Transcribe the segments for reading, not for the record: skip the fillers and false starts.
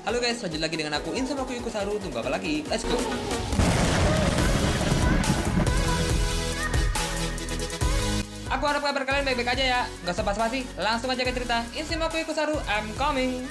Halo guys, lanjut lagi dengan aku Insama Ikusaru. Tunggu apa lagi? Let's go. Aku harap kabar kalian baik-baik aja ya. Gak usah basa-basi, langsung aja ke cerita. Insama Ikusaru, I'm coming.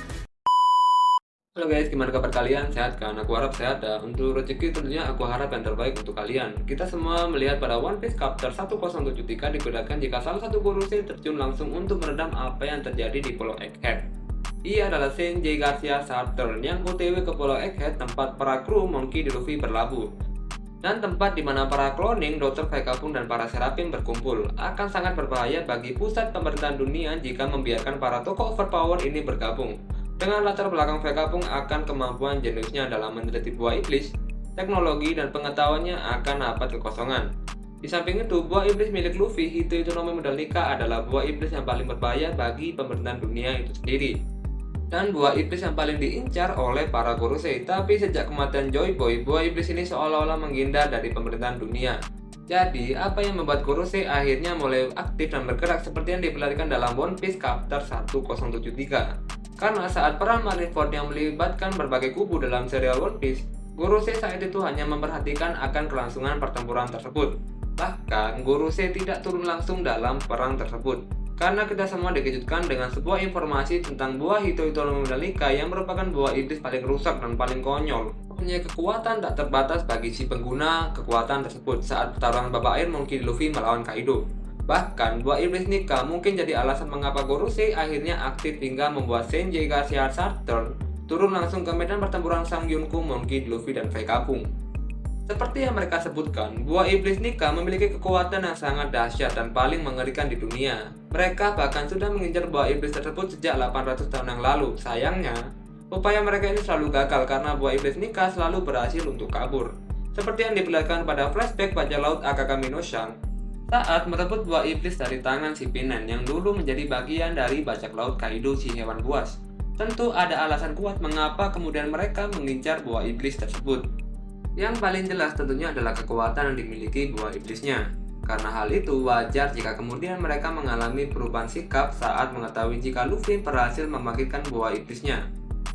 Halo guys, gimana kabar kalian? Sehat kan? Aku harap sehat ya. Untuk rezeki tentunya aku harap yang terbaik untuk kalian. Kita semua melihat pada One Piece Chapter 1073 digunakan jika salah satu Gorosei terjun langsung untuk meredam apa yang terjadi di Pulau Egghead. Ia adalah Shinji Garcia Saturn yang OTW ke Pulau Egghead, tempat para kru Monkey D. Luffy berlabuh. Dan tempat di mana para cloning, Dr. Vegapunk dan para Seraphim berkumpul. Akan sangat berbahaya bagi pusat pemerintahan dunia jika membiarkan para tokoh overpower ini bergabung. Dengan latar belakang Vegapunk akan kemampuan jeniusnya dalam meneliti buah iblis, teknologi dan pengetahuannya akan dapat kekosongan. Di samping itu, buah iblis milik Luffy, Hito no Model Nika, adalah buah iblis yang paling berbahaya bagi pemerintahan dunia itu sendiri. Dan buah iblis yang paling diincar oleh para Gorosei. Tapi sejak kematian Joy Boy, buah iblis ini seolah-olah menghindar dari pemerintahan dunia. Jadi, apa yang membuat Gorosei akhirnya mulai aktif dan bergerak seperti yang diperlihatkan dalam One Piece Chapter 1073? Karena saat perang Marineford yang melibatkan berbagai kubu dalam serial One Piece, Gorosei saat itu hanya memperhatikan akan kelangsungan pertempuran tersebut. Bahkan, Gorosei tidak turun langsung dalam perang tersebut. Karena kita semua dikejutkan dengan sebuah informasi tentang buah Hito no Model Nika yang merupakan buah iblis paling rusak dan paling konyol. Punya kekuatan tak terbatas bagi si pengguna kekuatan tersebut saat pertarungan babak air Monkey D. Luffy melawan Kaido. Bahkan, buah iblis Nika mungkin jadi alasan mengapa Gorosei akhirnya aktif hingga membuat Shinji Garcia Saturn turun langsung ke medan pertempuran Sang Yunko, Monkey D. Luffy, dan Vegapunk. Seperti yang mereka sebutkan, buah iblis Nika memiliki kekuatan yang sangat dahsyat dan paling mengerikan di dunia. Mereka bahkan sudah mengincar buah iblis tersebut sejak 800 tahun yang lalu. Sayangnya, upaya mereka ini selalu gagal karena buah iblis Nika selalu berhasil untuk kabur. Seperti yang diperlihatkan pada flashback bajak laut Akagami no Shanks saat merebut buah iblis dari tangan si Pinen yang dulu menjadi bagian dari bajak laut Kaido, si hewan buas. Tentu ada alasan kuat mengapa kemudian mereka mengincar buah iblis tersebut. Yang paling jelas tentunya adalah kekuatan yang dimiliki buah iblisnya. Karena hal itu wajar jika kemudian mereka mengalami perubahan sikap saat mengetahui jika Luffy berhasil membangkitkan buah iblisnya.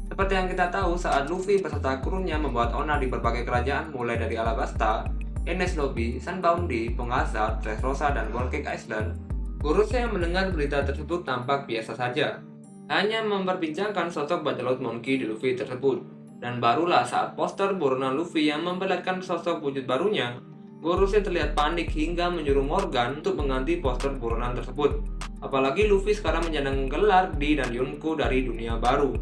Seperti yang kita tahu saat Luffy beserta krunya membuat onar di berbagai kerajaan mulai dari Alabasta, Enies Lobby, Sunbound, Pongazard, Dressrosa, dan Whole Cake Island. Gorosei yang mendengar berita tersebut tampak biasa saja, hanya memperbincangkan sosok bajak laut Monkey D. Luffy tersebut. Dan barulah saat poster buronan Luffy yang memperlihatkan sosok wujud barunya, Gorosei terlihat panik hingga menyuruh Morgan untuk mengganti poster buronan tersebut. Apalagi Luffy sekarang menyandang gelar D dan Yonko dari dunia baru.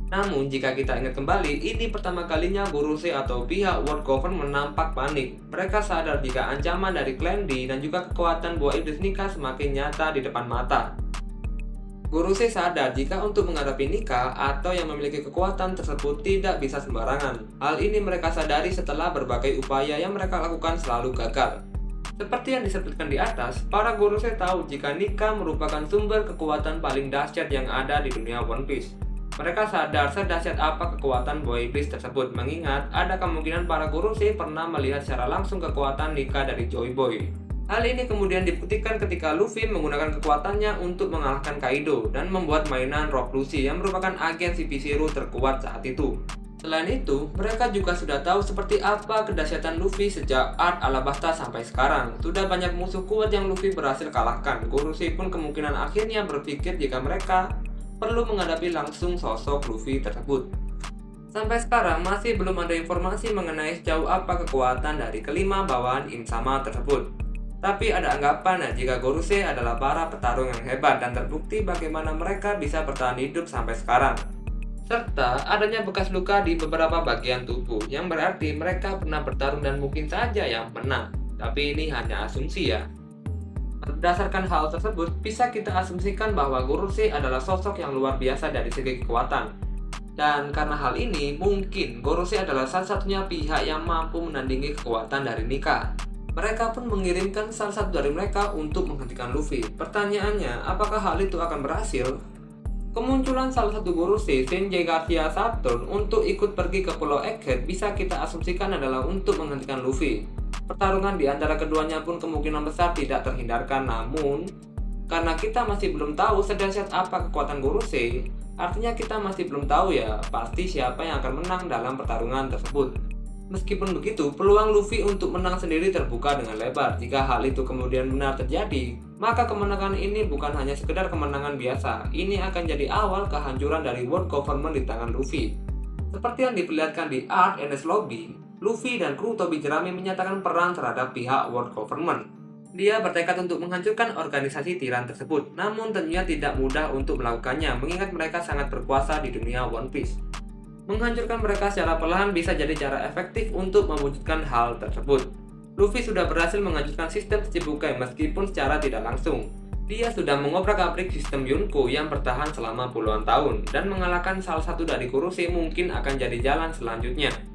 Namun jika kita ingat kembali, ini pertama kalinya Gorosei atau pihak World Government nampak panik. Mereka sadar jika ancaman dari klan D dan juga kekuatan buah iblis Nika semakin nyata di depan mata. Gorosei sadar jika untuk menghadapi Nika atau yang memiliki kekuatan tersebut tidak bisa sembarangan. Hal ini mereka sadari setelah berbagai upaya yang mereka lakukan selalu gagal. Seperti yang disebutkan di atas, para Gorosei tahu jika Nika merupakan sumber kekuatan paling dahsyat yang ada di dunia One Piece. Mereka sadar sedahsyat apa kekuatan buah iblis tersebut, mengingat ada kemungkinan para Gorosei pernah melihat secara langsung kekuatan Nika dari Joy Boy. Hal ini kemudian dibuktikan ketika Luffy menggunakan kekuatannya untuk mengalahkan Kaido dan membuat mainan Rock Lucy yang merupakan agen CP Zero terkuat saat itu. Selain itu, mereka juga sudah tahu seperti apa kedahsyatan Luffy sejak Art Alabasta sampai sekarang. Sudah banyak musuh kuat yang Luffy berhasil kalahkan. Gorosei pun kemungkinan akhirnya berpikir jika mereka perlu menghadapi langsung sosok Luffy tersebut. Sampai sekarang masih belum ada informasi mengenai sejauh apa kekuatan dari kelima bawahan Insama tersebut. Tapi ada anggapan jika Gorosei adalah para petarung yang hebat dan terbukti bagaimana mereka bisa bertahan hidup sampai sekarang. Serta adanya bekas luka di beberapa bagian tubuh yang berarti mereka pernah bertarung dan mungkin saja yang menang. Tapi ini hanya asumsi ya. Berdasarkan hal tersebut, bisa kita asumsikan bahwa Gorosei adalah sosok yang luar biasa dari segi kekuatan. Dan karena hal ini, mungkin Gorosei adalah salah satunya pihak yang mampu menandingi kekuatan dari Nika. Mereka pun mengirimkan salah satu dari mereka untuk menghentikan Luffy. Pertanyaannya, apakah hal itu akan berhasil? Kemunculan salah satu Gorosei, Shinji Garcia Saturn, untuk ikut pergi ke Pulau Egghead bisa kita asumsikan adalah untuk menghentikan Luffy. Pertarungan di antara keduanya pun kemungkinan besar tidak terhindarkan, namun Karena kita masih belum tahu sedahsyat apa kekuatan Gorosei, artinya kita masih belum tahu ya pasti siapa yang akan menang dalam pertarungan tersebut. Meskipun begitu, peluang Luffy untuk menang sendiri terbuka dengan lebar. Jika hal itu kemudian benar terjadi, maka kemenangan ini bukan hanya sekedar kemenangan biasa, ini akan jadi awal kehancuran dari World Government di tangan Luffy. Seperti yang diperlihatkan di Arc Enies Lobby, Luffy dan kru Tobi Jerami menyatakan perang terhadap pihak World Government. Dia bertekad untuk menghancurkan organisasi tiran tersebut, namun tentunya tidak mudah untuk melakukannya mengingat mereka sangat berkuasa di dunia One Piece. Menghancurkan mereka secara perlahan bisa jadi cara efektif untuk mewujudkan hal tersebut. Luffy sudah berhasil menghancurkan sistem Shichibukai meskipun secara tidak langsung. Dia sudah mengobrak-abrik sistem Yonko yang bertahan selama puluhan tahun dan mengalahkan salah satu dari Gorosei mungkin akan jadi jalan selanjutnya.